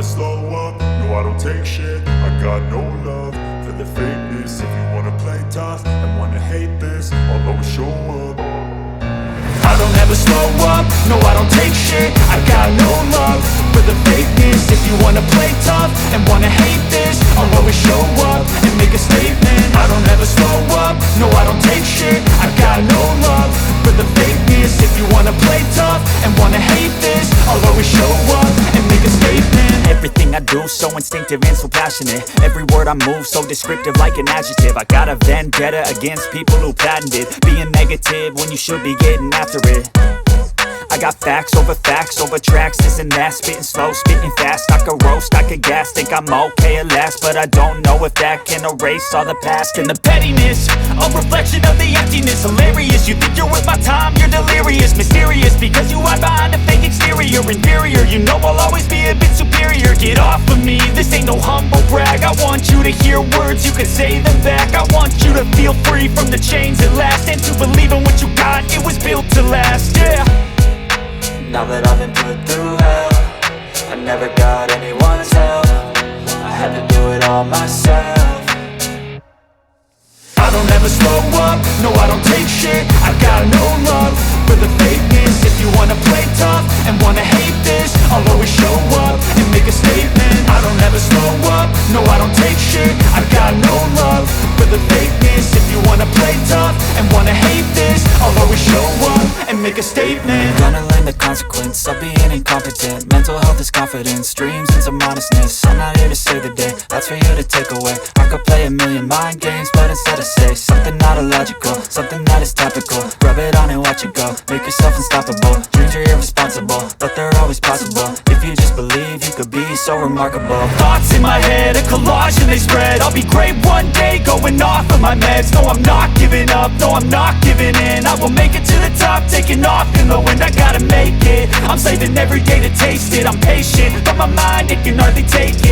slow up, no I don't take shit. I got no love for the fakeness. If you wanna play tough and wanna hate this, I'll always show up. I don't ever slow up, no I don't take shit. I got no love for the fakeness. If you wanna play tough and wanna hate this, I'll always show up and make a statement. I don't ever slow up, no I don't take shit. I got no love for the fakeness. If you wanna play tough and wanna hate this, I'll always show up and make a statement. Everything I do so instinctive and so passionate. Every word I move so descriptive like an adjective. I got a vendetta against people who patented being negative when you should be getting after it. I got facts over tracks, this and that. Spitting slow, spitting fast, I could roast, I could gas. Think I'm okay at last, but I don't know if that can erase all the past. And the pettiness, a reflection of the emptiness. Hilarious, you think you're worth my time, you're delirious. Mysterious, because you hide behind a fake exterior. Inferior, you know I'll always be a bit superior. Get off of me, this ain't no humble brag. I want you to hear words, you can say them back. I want you to feel free from the chains at last, and to believe in what you got, it was built to last, yeah. Now that I've been put through hell, I never got anyone's help. I had to do it all myself. I don't ever slow up, no I don't take shit. I got no love for the fakeness. If you wanna play tough and wanna hate this, I'll always show up and make a statement. I don't ever slow up, no I don't take shit. I got no love for the fakeness. If you wanna play tough and wanna hate this, I'll always show up and make a statement. Gonna learn the consequence of being incompetent. Mental health is confidence, dreams and some honestness. I'm not here to save the day, that's for you to take away. I could play a million mind games, but instead I say something not illogical, something that is topical. Rub it on and watch it go, make yourself unstoppable. Dreams are irresponsible, but they're always possible. If you just believe, you could be so remarkable. Thoughts in my head, a collage and they spread. I'll be great one day, going off of my meds. No, I'm not giving up, no, I'm not giving in. I will make it to the top, taking off in the wind. I gotta make it, I'm saving every day to taste it. I'm patient, but my mind, it can hardly take it. I'm